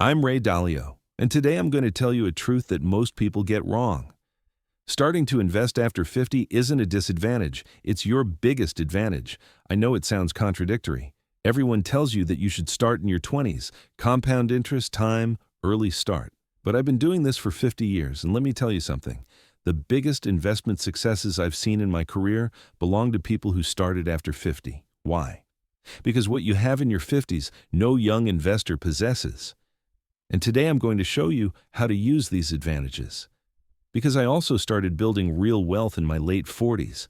I'm Ray Dalio, and today I'm going to tell you a truth that most people get wrong. Starting to invest after 50 isn't a disadvantage, it's your biggest advantage. I know it sounds contradictory. Everyone tells you that you should start in your 20s, compound interest, time, early start. But I've been doing this for 50 years, and let me tell you something. The biggest investment successes I've seen in my career belong to people who started after 50. Why? Because what you have in your 50s, no young investor possesses. And today I'm going to show you how to use these advantages. Because I also started building real wealth in my late 40s.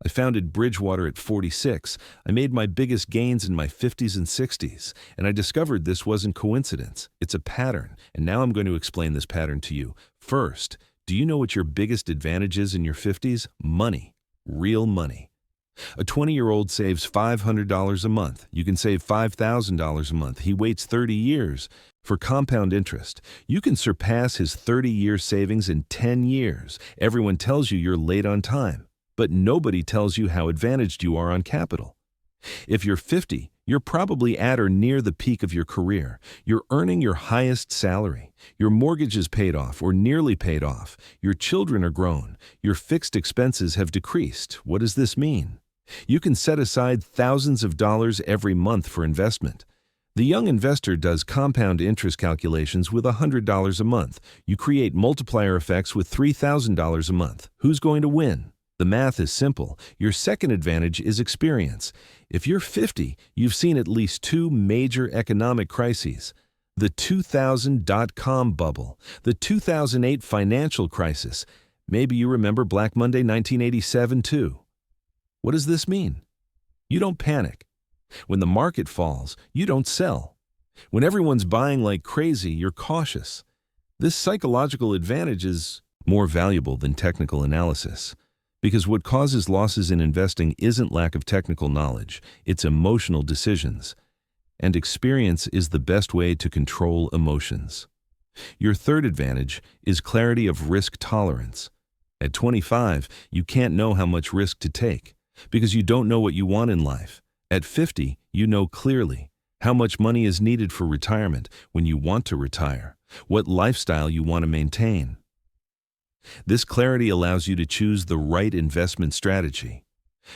I founded Bridgewater at 46. I made my biggest gains in my 50s and 60s. And I discovered this wasn't coincidence. It's a pattern. And now I'm going to explain this pattern to you. First, do you know what your biggest advantage is in your 50s? Money. Real money. A 20-year-old saves $500 a month. You can save $5,000 a month. He waits 30 years. For compound interest, you can surpass his 30-year savings in 10 years. Everyone tells you you're late on time, but nobody tells you how advantaged you are on capital. If you're 50, you're probably at or near the peak of your career. You're earning your highest salary. Your mortgage is paid off or nearly paid off. Your children are grown. Your fixed expenses have decreased. What does this mean? You can set aside thousands of dollars every month for investment. The young investor does compound interest calculations with $100 a month. You create multiplier effects with $3,000 a month. Who's going to win? The math is simple. Your second advantage is experience. If you're 50, you've seen at least two major economic crises. The 2000 dot-com bubble, the 2008 financial crisis. Maybe you remember Black Monday 1987 too. What does this mean? You don't panic. When the market falls, you don't sell. When everyone's buying like crazy, you're cautious. This psychological advantage is more valuable than technical analysis. Because what causes losses in investing isn't lack of technical knowledge, it's emotional decisions. And experience is the best way to control emotions. Your third advantage is clarity of risk tolerance. At 25, you can't know how much risk to take, because you don't know what you want in life. At 50, you know clearly how much money is needed for retirement when you want to retire, what lifestyle you want to maintain. This clarity allows you to choose the right investment strategy.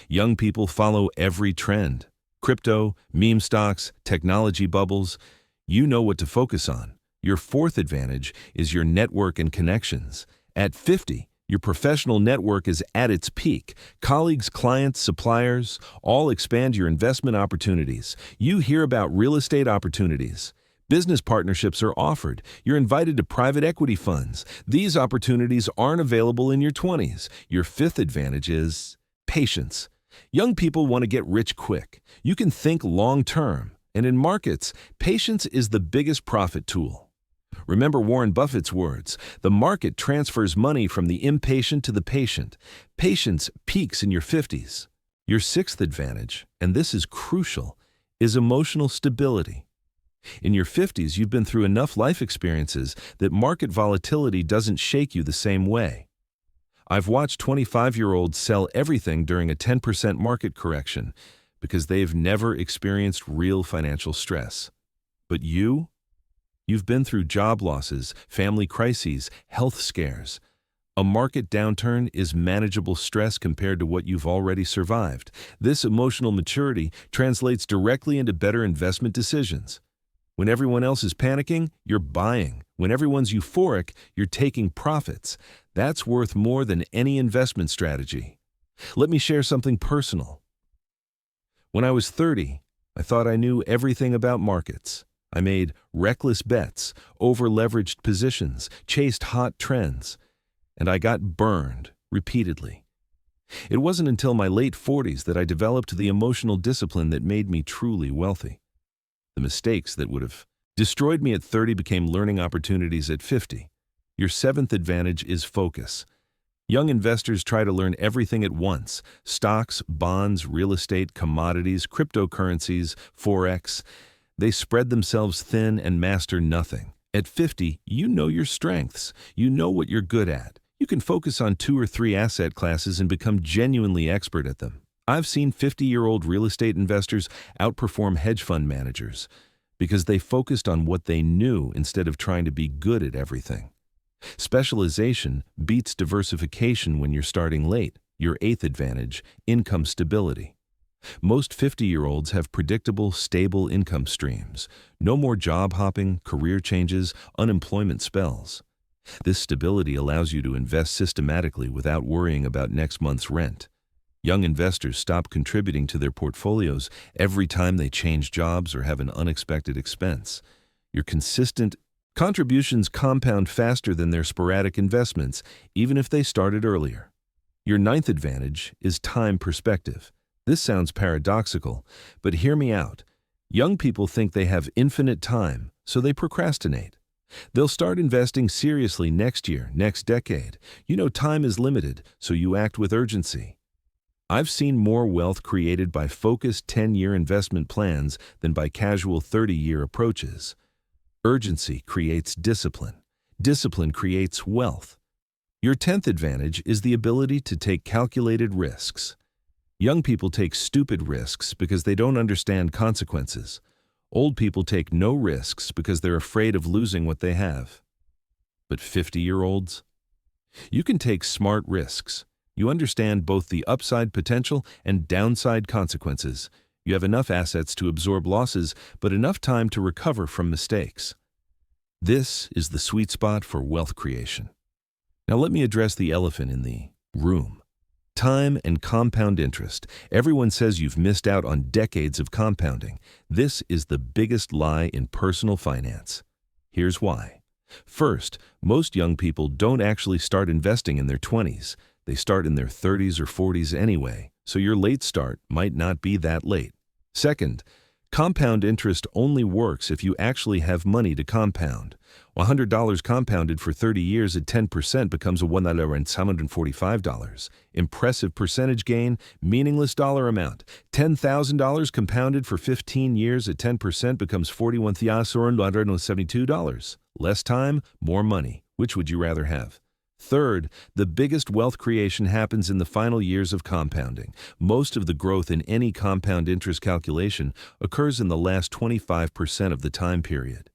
Young people follow every trend. Crypto, meme stocks, technology bubbles. You know what to focus on. Your fourth advantage is your network and connections. At 50, your professional network is at its peak. Colleagues, clients, suppliers, all expand your investment opportunities. You hear about real estate opportunities. Business partnerships are offered. You're invited to private equity funds. These opportunities aren't available in your 20s. Your fifth advantage is patience. Young people want to get rich quick. You can think long-term. And in markets, patience is the biggest profit tool. Remember Warren Buffett's words, the market transfers money from the impatient to the patient. Patience peaks in your 50s. Your sixth advantage, and this is crucial, is emotional stability. In your 50s, you've been through enough life experiences that market volatility doesn't shake you the same way. I've watched 25-year-olds sell everything during a 10% market correction because they've never experienced real financial stress. But you've been through job losses, family crises, health scares. A market downturn is manageable stress compared to what you've already survived. This emotional maturity translates directly into better investment decisions. When everyone else is panicking, you're buying. When everyone's euphoric, you're taking profits. That's worth more than any investment strategy. Let me share something personal. When I was 30, I thought I knew everything about markets. I made reckless bets, over-leveraged positions, chased hot trends, and I got burned repeatedly. It wasn't until my late 40s that I developed the emotional discipline that made me truly wealthy. The mistakes that would have destroyed me at 30 became learning opportunities at 50. Your seventh advantage is focus. Young investors try to learn everything at once: stocks, bonds, real estate, commodities, cryptocurrencies, forex. They spread themselves thin and master nothing. At 50, you know your strengths. You know what you're good at. You can focus on 2 or 3 asset classes and become genuinely expert at them. I've seen 50-year-old real estate investors outperform hedge fund managers Because they focused on what they knew instead of trying to be good at everything. Specialization beats diversification when you're starting late. Your eighth advantage, income stability. Most 50-year-olds have predictable, stable income streams. No more job hopping, career changes, unemployment spells. This stability allows you to invest systematically without worrying about next month's rent. Young investors stop contributing to their portfolios every time they change jobs or have an unexpected expense. Your consistent contributions compound faster than their sporadic investments, even if they started earlier. Your ninth advantage is time perspective. This sounds paradoxical, but hear me out. Young people think they have infinite time, so they procrastinate. They'll start investing seriously next year, next decade. You know time is limited, so you act with urgency. I've seen more wealth created by focused 10-year investment plans than by casual 30-year approaches. Urgency creates discipline. Discipline creates wealth. Your 10th advantage is the ability to take calculated risks. Young people take stupid risks because they don't understand consequences. Old people take no risks because they're afraid of losing what they have. But 50-year-olds? You can take smart risks. You understand both the upside potential and downside consequences. You have enough assets to absorb losses, but enough time to recover from mistakes. This is the sweet spot for wealth creation. Now let me address the elephant in the room. Time and compound interest. Everyone says you've missed out on decades of compounding. This is the biggest lie in personal finance. Here's why. First, most young people don't actually start investing in their 20s. They start in their 30s or 40s anyway, so your late start might not be that late. Second, compound interest only works if you actually have money to compound. $100 compounded for 30 years at 10% becomes $1,745. Impressive percentage gain, meaningless dollar amount. $10,000 compounded for 15 years at 10% becomes $41,472. Less time, more money. Which would you rather have? Third, the biggest wealth creation happens in the final years of compounding. Most of the growth in any compound interest calculation occurs in the last 25% of the time period.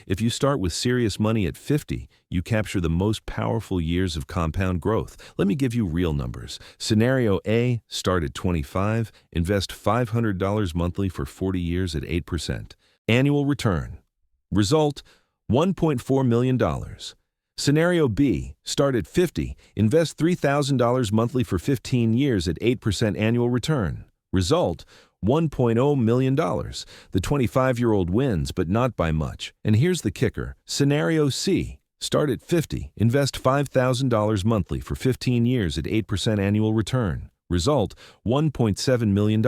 If you start with serious money at 50, you capture the most powerful years of compound growth. Let me give you real numbers. Scenario A, start at 25, invest $500 monthly for 40 years at 8%. Annual return. Result, $1.4 million. Scenario B, start at 50, invest $3,000 monthly for 15 years at 8% annual return. Result, $1.0 million. The 25-year-old wins, but not by much. And here's the kicker. Scenario C, start at 50, invest $5,000 monthly for 15 years at 8% annual return. Result, $1.7 million.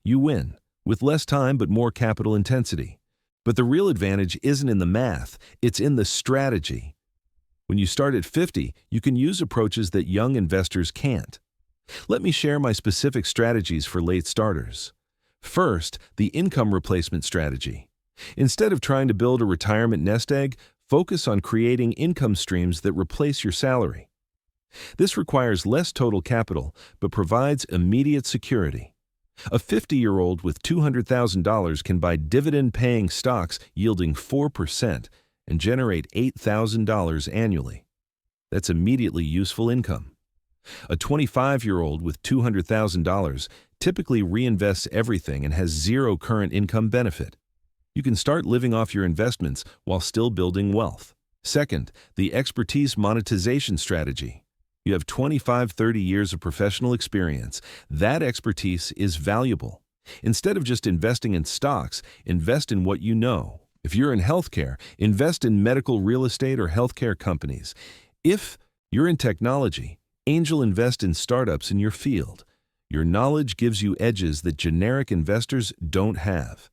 You win, with less time but more capital intensity. But the real advantage isn't in the math, it's in the strategy. When you start at 50, you can use approaches that young investors can't. Let me share my specific strategies for late starters. First, the income replacement strategy. Instead of trying to build a retirement nest egg, focus on creating income streams that replace your salary. This requires less total capital, but provides immediate security. A 50-year-old with $200,000 can buy dividend-paying stocks yielding 4% and generate $8,000 annually. That's immediately useful income. A 25-year-old with $200,000 typically reinvests everything and has zero current income benefit. You can start living off your investments while still building wealth. Second, the expertise monetization strategy. You have 25-30 years of professional experience. That expertise is valuable. Instead of just investing in stocks, invest in what you know. If you're in healthcare, invest in medical real estate or healthcare companies. If you're in technology, angel invest in startups in your field. Your knowledge gives you edges that generic investors don't have.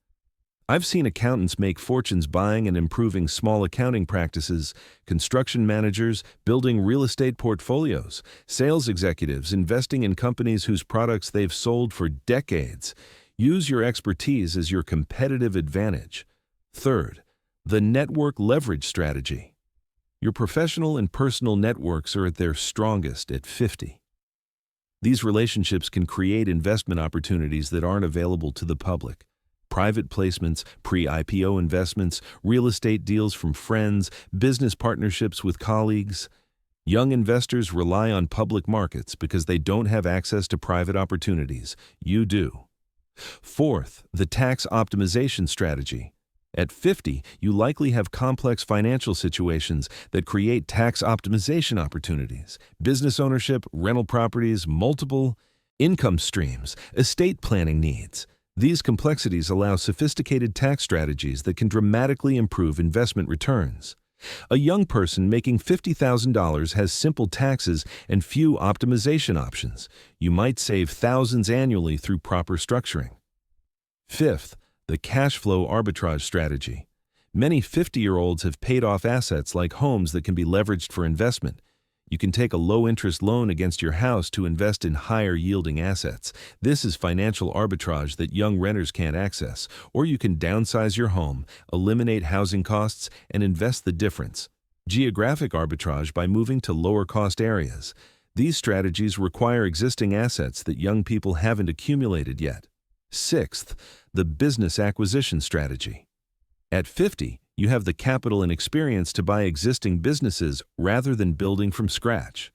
I've seen accountants make fortunes buying and improving small accounting practices, construction managers building real estate portfolios, sales executives investing in companies whose products they've sold for decades. Use your expertise as your competitive advantage. Third, the network leverage strategy. Your professional and personal networks are at their strongest at 50. These relationships can create investment opportunities that aren't available to the public. private placements, pre-IPO investments, real estate deals from friends, business partnerships with colleagues. Young investors rely on public markets because they don't have access to private opportunities. You do. Fourth, the tax optimization strategy. At 50, you likely have complex financial situations that create tax optimization opportunities. Business ownership, rental properties, multiple income streams, estate planning needs. These complexities allow sophisticated tax strategies that can dramatically improve investment returns. A young person making $50,000 has simple taxes and few optimization options. You might save thousands annually through proper structuring. Fifth, the cash flow arbitrage strategy. Many 50-year-olds have paid off assets like homes that can be leveraged for investment. You can take a low-interest loan against your house to invest in higher-yielding assets. This is financial arbitrage that young renters can't access. Or you can downsize your home, eliminate housing costs, and invest the difference. Geographic arbitrage by moving to lower-cost areas. These strategies require existing assets that young people haven't accumulated yet. Sixth, the business acquisition strategy. At 50, you have the capital and experience to buy existing businesses rather than building from scratch.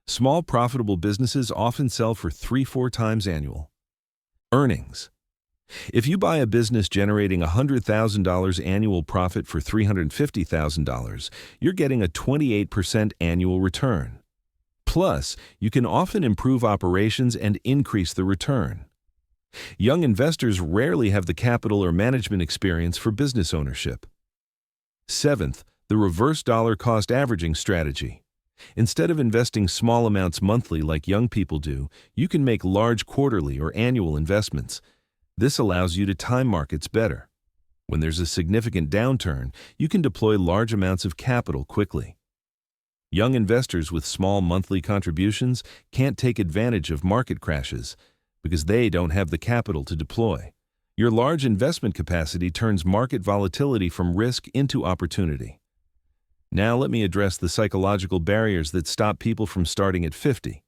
Small profitable businesses often sell for 3-4 times annual earnings. If you buy a business generating $100,000 annual profit for $350,000, you're getting a 28% annual return. Plus, you can often improve operations and increase the return. Young investors rarely have the capital or management experience for business ownership. Seventh, the reverse dollar cost averaging strategy. Instead of investing small amounts monthly like young people do, you can make large quarterly or annual investments. This allows you to time markets better. When there's a significant downturn, you can deploy large amounts of capital quickly. Young investors with small monthly contributions can't take advantage of market crashes because they don't have the capital to deploy. Your large investment capacity turns market volatility from risk into opportunity. Now let me address the psychological barriers that stop people from starting at 50.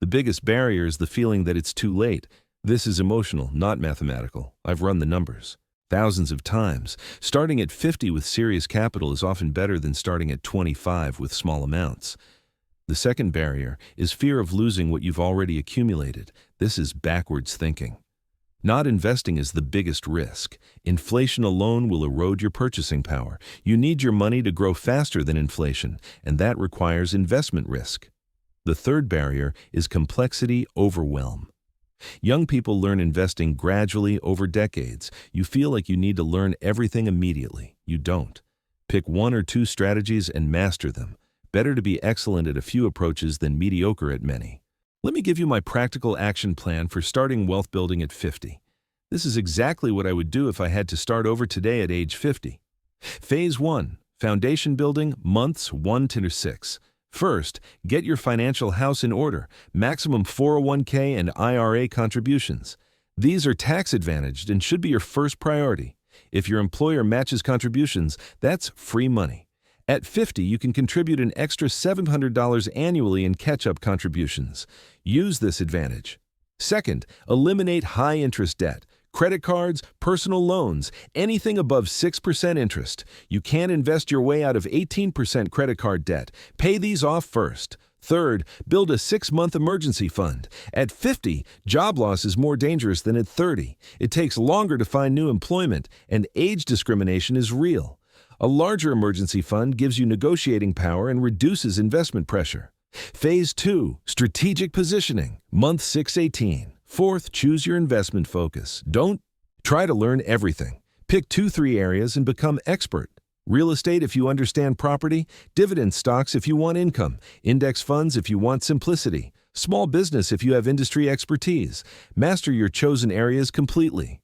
The biggest barrier is the feeling that it's too late. This is emotional, not mathematical. I've run the numbers thousands of times. Starting at 50 with serious capital is often better than starting at 25 with small amounts. The second barrier is fear of losing what you've already accumulated. This is backwards thinking. Not investing is the biggest risk. Inflation alone will erode your purchasing power. You need your money to grow faster than inflation, and that requires investment risk. The third barrier is complexity overwhelm. Young people learn investing gradually over decades. You feel like you need to learn everything immediately. You don't. Pick 1 or 2 strategies and master them. Better to be excellent at a few approaches than mediocre at many. Let me give you my practical action plan for starting wealth building at 50. This is exactly what I would do if I had to start over today at age 50. Phase 1. Foundation building, months 1 to 6. First, get your financial house in order, maximum 401k and IRA contributions. These are tax advantaged and should be your first priority. If your employer matches contributions, that's free money. At 50, you can contribute an extra $700 annually in catch-up contributions. Use this advantage. Second, eliminate high-interest debt. Credit cards, personal loans, anything above 6% interest. You can't invest your way out of 18% credit card debt. Pay these off first. Third, build a 6-month emergency fund. At 50, job loss is more dangerous than at 30. It takes longer to find new employment, and age discrimination is real. A larger emergency fund gives you negotiating power and reduces investment pressure. Phase 2, strategic positioning, month 6-18. Fourth, choose your investment focus. Don't try to learn everything. Pick 2-3 areas and become expert. Real estate if you understand property, dividend stocks if you want income, index funds if you want simplicity, small business if you have industry expertise. Master your chosen areas completely.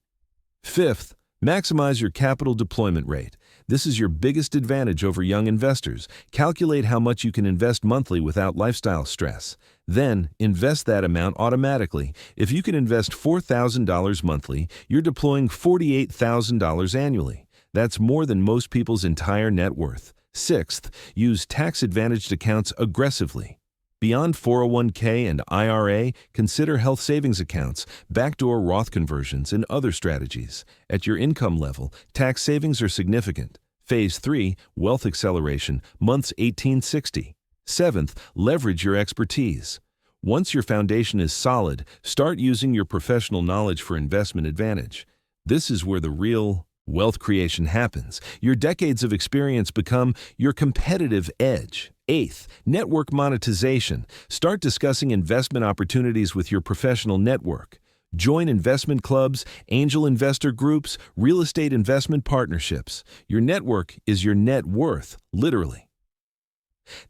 Fifth, maximize your capital deployment rate. This is your biggest advantage over young investors. Calculate how much you can invest monthly without lifestyle stress. Then, invest that amount automatically. If you can invest $4,000 monthly, you're deploying $48,000 annually. That's more than most people's entire net worth. Sixth, use tax-advantaged accounts aggressively. Beyond 401k and IRA, consider health savings accounts, backdoor Roth conversions, and other strategies. At your income level, tax savings are significant. Phase 3, Wealth Acceleration, months 1860. 7th, leverage your expertise. Once your foundation is solid, start using your professional knowledge for investment advantage. This is where the real wealth creation happens. Your decades of experience become your competitive edge. 8th, network monetization. Start discussing investment opportunities with your professional network. Join investment clubs, angel investor groups, real estate investment partnerships. Your network is your net worth, literally.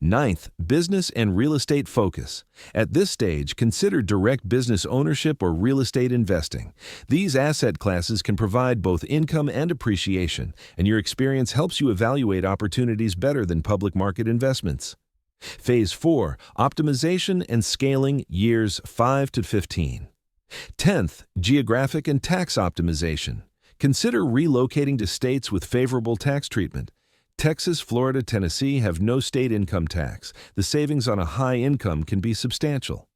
9th, business and real estate focus. At this stage, consider direct business ownership or real estate investing. These asset classes can provide both income and appreciation, and your experience helps you evaluate opportunities better than public market investments. Phase 4, optimization and scaling, years 5 to 15. 10th, geographic and tax optimization. Consider relocating to states with favorable tax treatment. Texas, Florida, Tennessee have no state income tax. The savings on a high income can be substantial.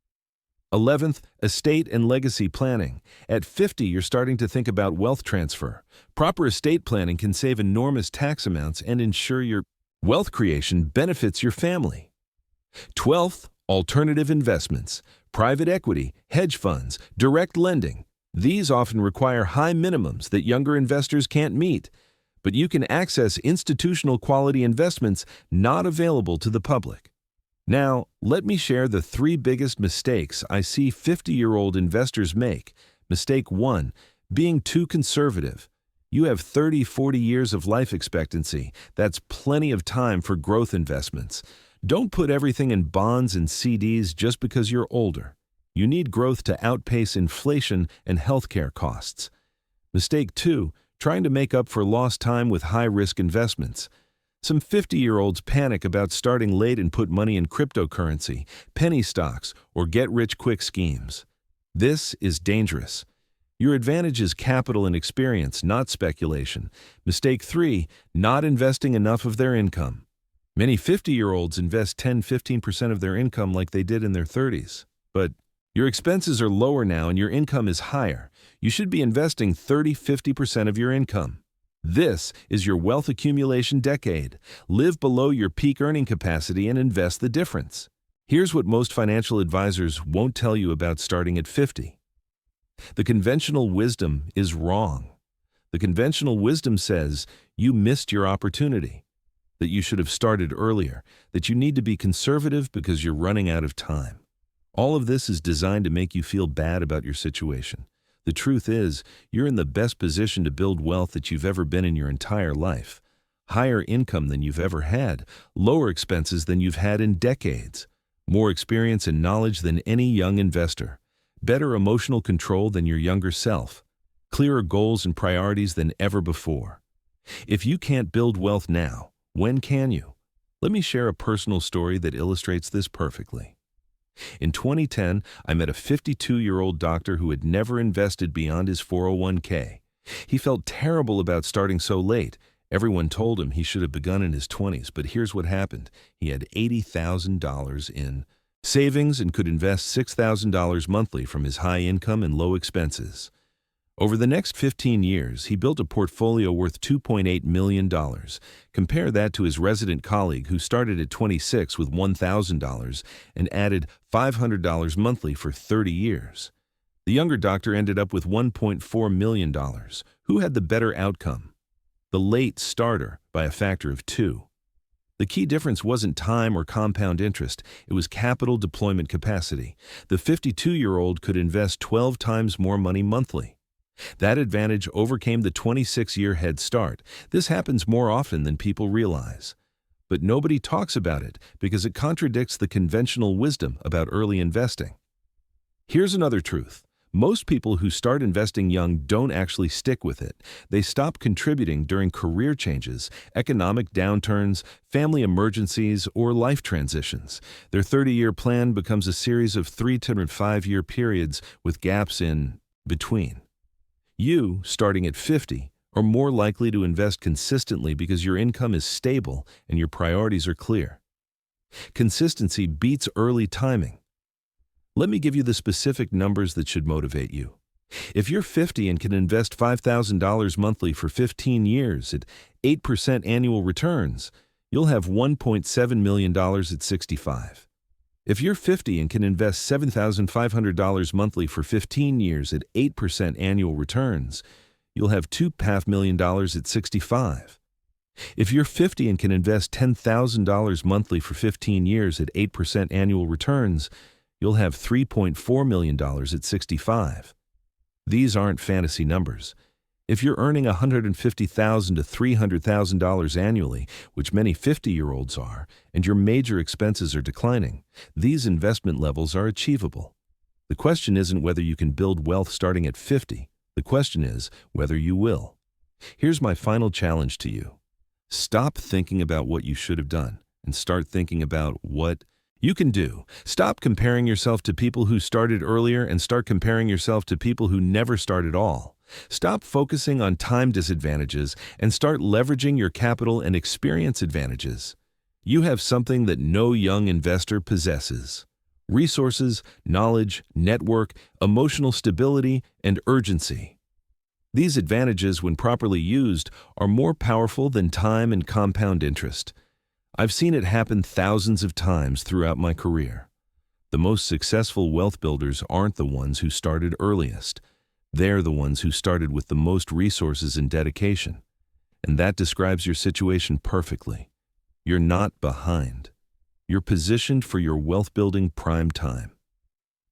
11th, estate and legacy planning. At 50, you're starting to think about wealth transfer. Proper estate planning can save enormous tax amounts and ensure your wealth creation benefits your family. 12th, alternative investments. Private equity, hedge funds, direct lending. These often require high minimums that younger investors can't meet. But you can access institutional quality investments not available to the public. Now, let me share the 3 biggest mistakes I see 50-year-old investors make. Mistake 1, being too conservative. You have 30-40 years of life expectancy. That's plenty of time for growth investments. Don't put everything in bonds and CDs just because you're older. You need growth to outpace inflation and healthcare costs. Mistake 2, trying to make up for lost time with high-risk investments. Some 50-year-olds panic about starting late and put money in cryptocurrency, penny stocks, or get-rich-quick schemes. This is dangerous. Your advantage is capital and experience, not speculation. Mistake 3, not investing enough of their income. Many 50-year-olds invest 10-15% of their income like they did in their 30s. But your expenses are lower now and your income is higher. You should be investing 30-50% of your income. This is your wealth accumulation decade. Live below your peak earning capacity and invest the difference. Here's what most financial advisors won't tell you about starting at 50. The conventional wisdom is wrong. The conventional wisdom says you missed your opportunity, that you should have started earlier, that you need to be conservative because you're running out of time. All of this is designed to make you feel bad about your situation. The truth is, you're in the best position to build wealth that you've ever been in your entire life. Higher income than you've ever had, lower expenses than you've had in decades, more experience and knowledge than any young investor, better emotional control than your younger self, clearer goals and priorities than ever before. If you can't build wealth now, when can you? Let me share a personal story that illustrates this perfectly. In 2010, I met a 52-year-old doctor who had never invested beyond his 401k. He felt terrible about starting so late. Everyone told him he should have begun in his 20s, but here's what happened. He had $80,000 in savings and could invest $6,000 monthly from his high income and low expenses. Over the next 15 years, he built a portfolio worth $2.8 million. Compare that to his resident colleague who started at 26 with $1,000 and added $500 monthly for 30 years. The younger doctor ended up with $1.4 million. Who had the better outcome? The late starter by a factor of 2. The key difference wasn't time or compound interest, it was capital deployment capacity. The 52-year-old could invest 12 times more money monthly. That advantage overcame the 26-year head start. This happens more often than people realize. But nobody talks about it because it contradicts the conventional wisdom about early investing. Here's another truth. Most people who start investing young don't actually stick with it. They stop contributing during career changes, economic downturns, family emergencies, or life transitions. Their 30-year plan becomes a series of 3 to 5-year periods with gaps in between. You, starting at 50, are more likely to invest consistently because your income is stable and your priorities are clear. Consistency beats early timing. Let me give you the specific numbers that should motivate you. If you're 50 and can invest $5,000 monthly for 15 years at 8% annual returns, you'll have $1.7 million at 65. If you're 50 and can invest $7,500 monthly for 15 years at 8% annual returns, you'll have $2.5 million at 65. If you're 50 and can invest $10,000 monthly for 15 years at 8% annual returns, you'll have $3.4 million at 65. These aren't fantasy numbers. If you're earning $150,000 to $300,000 annually, which many 50-year-olds are, and your major expenses are declining, these investment levels are achievable. The question isn't whether you can build wealth starting at 50. The question is whether you will. Here's my final challenge to you. Stop thinking about what you should have done and start thinking about what you can do. Stop comparing yourself to people who started earlier and start comparing yourself to people who never started at all. Stop focusing on time disadvantages and start leveraging your capital and experience advantages. You have something that no young investor possesses: resources, knowledge, network, emotional stability, and urgency. These advantages, when properly used, are more powerful than time and compound interest. I've seen it happen thousands of times throughout my career. The most successful wealth builders aren't the ones who started earliest. They're the ones who started with the most resources and dedication. And that describes your situation perfectly. You're not behind. You're positioned for your wealth-building prime time.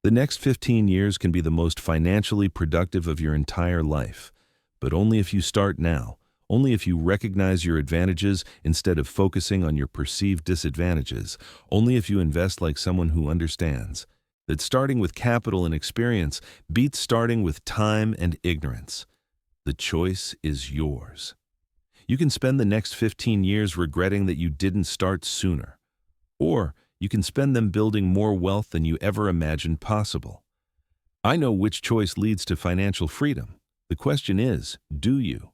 The next 15 years can be the most financially productive of your entire life, but only if you start now, only if you recognize your advantages instead of focusing on your perceived disadvantages, only if you invest like someone who understands that starting with capital and experience beats starting with time and ignorance. The choice is yours. You can spend the next 15 years regretting that you didn't start sooner, or you can spend them building more wealth than you ever imagined possible. I know which choice leads to financial freedom. The question is, do you?